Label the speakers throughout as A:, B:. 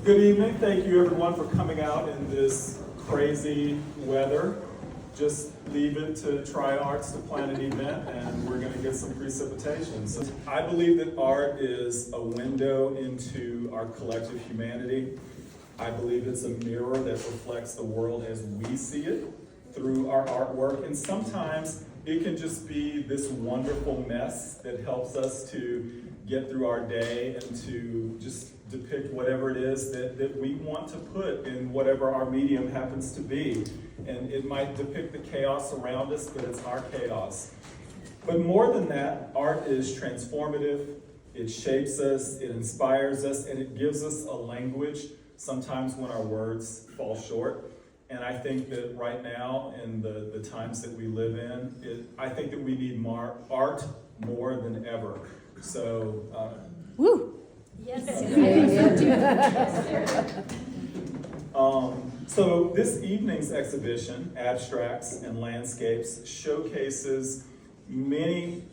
A: Good evening. Thank you everyone for coming out in this crazy weather. Just leave it to Tri Arts to plan an event and we're going to get some precipitation. So I believe that art is a window into our collective humanity. I believe it's a mirror that reflects the world as we see it through our artwork. And sometimes it can just be this wonderful mess that helps us to get through our day and to just depict whatever it is that we want to put in whatever our medium happens to be. And it might depict the chaos around us, but it's our chaos. But more than that, art is transformative. It shapes us, it inspires us, and it gives us a language sometimes when our words fall short. And I think that right now, in the times that we live in, I think that we need more art more than ever. So,
B: Woo!
C: Yes.
A: So this evening's exhibition, Abstracts and Landscapes, showcases many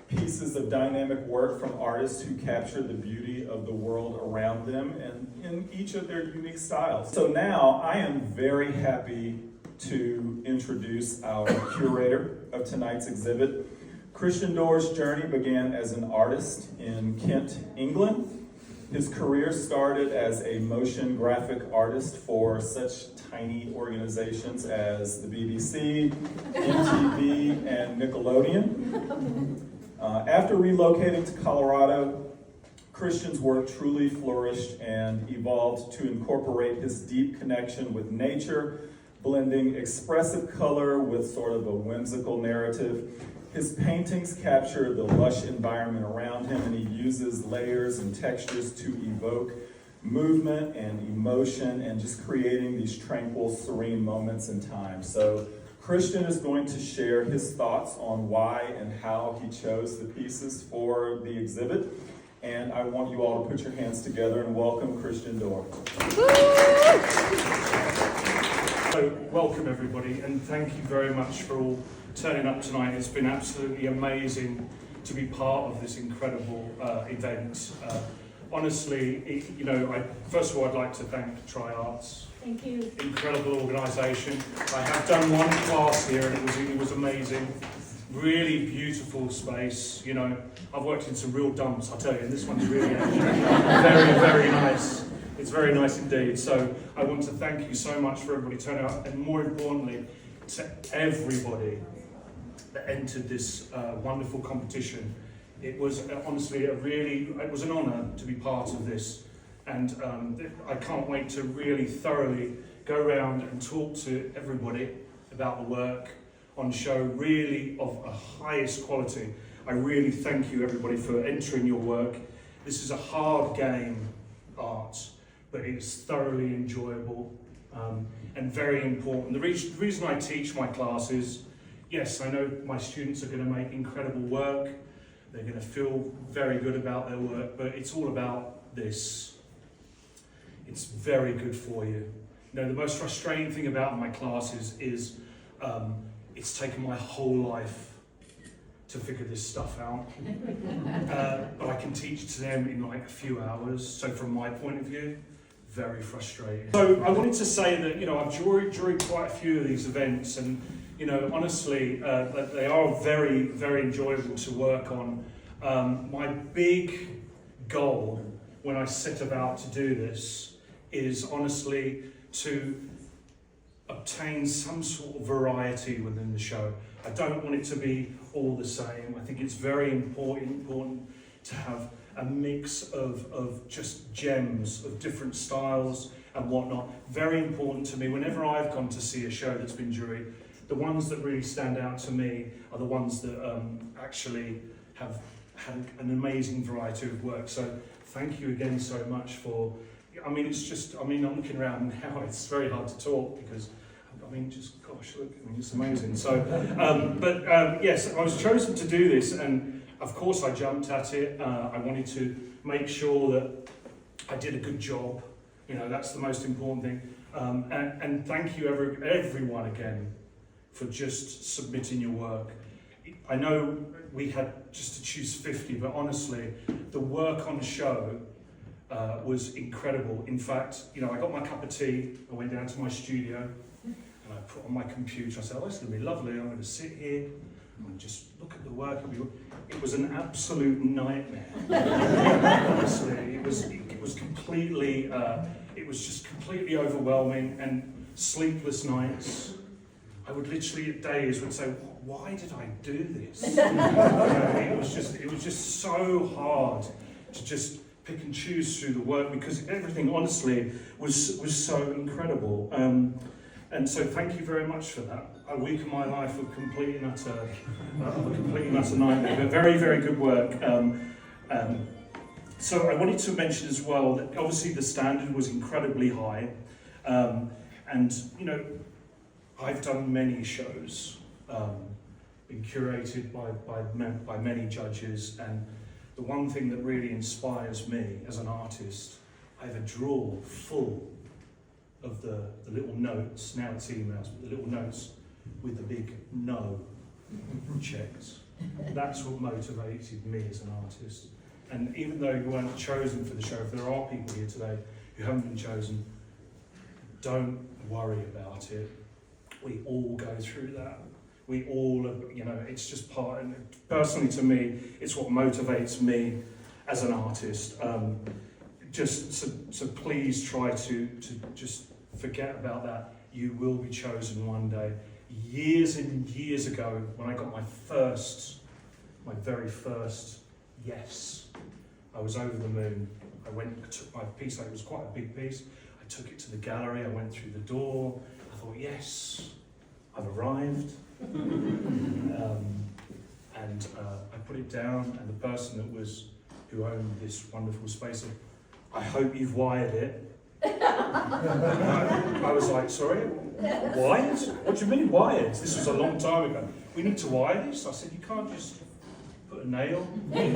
A: pieces of dynamic work from artists who capture the beauty of the world around them and in each of their unique styles. So now I am very happy to introduce our curator of tonight's exhibit. Christian Dore's journey began as an artist in Kent, England. His career started as a motion graphic artist for such tiny organizations as the BBC, MTV, and Nickelodeon. After relocating to Colorado, Christian's work truly flourished and evolved to incorporate his deep connection with nature, blending expressive color with sort of a whimsical narrative. His paintings capture the lush environment around him, and he uses layers and textures to evoke movement and emotion and just creating these tranquil, serene moments in time. So Christian is going to share his thoughts on why and how he chose the pieces for the exhibit. And I want you all to put your hands together and welcome Christian Dore.
D: So, welcome everybody, and thank you very much for all turning up tonight. It's been absolutely amazing to be part of this incredible event. Honestly, first of all, I'd like to thank Tri Arts.
C: Thank you.
D: Incredible organisation. I have done one class here, and it was amazing. Really beautiful space. You know, I've worked in some real dumps, I tell you, and this one's really very, very nice. It's very nice indeed. So I want to thank you so much for everybody turning out, and more importantly, to everybody that entered this wonderful competition. It was honestly it was an honour to be part of this, and I can't wait to really thoroughly go around and talk to everybody about the work on show, really of a highest quality. I really thank you everybody for entering your work. This is a hard game, art, but it's thoroughly enjoyable and very important. The reason I teach my classes, yes, I know my students are going to make incredible work. They're going to feel very good about their work, but it's all about this. It's very good for you. You know, the most frustrating thing about my classes is it's taken my whole life to figure this stuff out. But I can teach to them in like a few hours. So from my point of view, very frustrating. So I wanted to say that, you know, I've juried quite a few of these events, and you know, honestly, they are very, very enjoyable to work on. My big goal when I set about to do this is honestly to obtain some sort of variety within the show. I don't want it to be all the same. I think it's very important to have a mix of just gems of different styles and whatnot. Very important to me. Whenever I've gone to see a show that's been juried, the ones that really stand out to me are the ones that actually have had an amazing variety of work. So thank you again so much for, I'm looking around now, it's very hard to talk because, gosh, look, it's amazing. So, yes, I was chosen to do this, and of course I jumped at it. I wanted to make sure that I did a good job. You know, that's the most important thing. And thank you everyone again for just submitting your work. I know we had just to choose 50, but honestly, the work on show was incredible. In fact, you know, I got my cup of tea, I went down to my studio, and I put on my computer. I said, oh, it's going to be lovely. I'm going to sit here and just look at the work. It was an absolute nightmare. Honestly, it was completely, it was just completely overwhelming, and sleepless nights. I would literally at days would say, why did I do this? It was just so hard to just pick and choose through the work, because everything honestly was so incredible. And so thank you very much for that. A week of my life of complete and utter nightmare, but very, very good work. So I wanted to mention as well that obviously the standard was incredibly high. And you know, I've done many shows, been curated by many judges, and the one thing that really inspires me as an artist, I have a drawer full of the little notes, now it's emails, but the little notes with the big no checked. That's what motivated me as an artist. And even though you weren't chosen for the show, if there are people here today who haven't been chosen, don't worry about it. We all go through that. We all, you know, it's just part, and personally to me, it's what motivates me as an artist. So please try to just forget about that. You will be chosen one day. Years and years ago, when I got my very first yes, I was over the moon. I took my piece, it was quite a big piece. I took it to the gallery, I went through the door. I thought, yes, I've arrived. And I put it down, and the person who owned this wonderful space said, I hope you've wired it. I was like, sorry, wired? What do you mean wired? This was a long time ago. We need to wire this? I said, you can't just put a nail and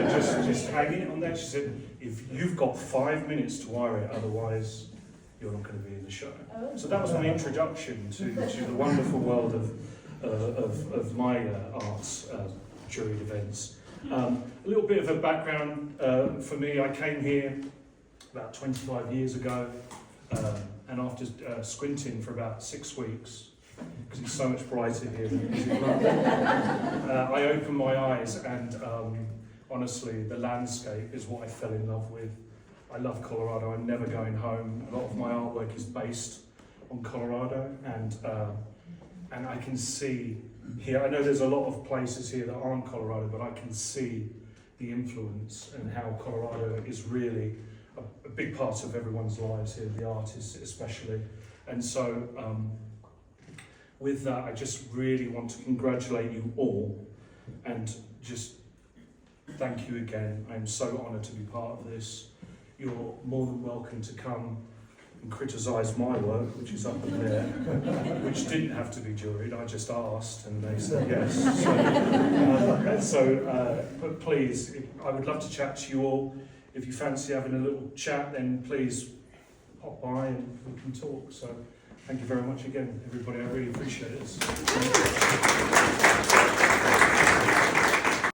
D: just hang it on there. She said, if you've got 5 minutes to wire it, otherwise you're not going to be in the show. So that was my introduction to the wonderful world of my arts juried events. A little bit of a background for me. I came here about 25 years ago, and after squinting for about 6 weeks, because it's so much brighter here than it is in London, I opened my eyes, and honestly, the landscape is what I fell in love with. I love Colorado. I'm never going home. A lot of my artwork is based on Colorado, and I can see here, I know there's a lot of places here that aren't Colorado, but I can see the influence and how Colorado is really a big part of everyone's lives here, the artists especially. And so with that, I just really want to congratulate you all and just thank you again. I'm so honoured to be part of this. You're more than welcome to come and criticise my work, which is up in there, which didn't have to be juried. I just asked and they said yes. But please, I would love to chat to you all. If you fancy having a little chat, then please pop by and we can talk. So thank you very much again, everybody. I really appreciate it.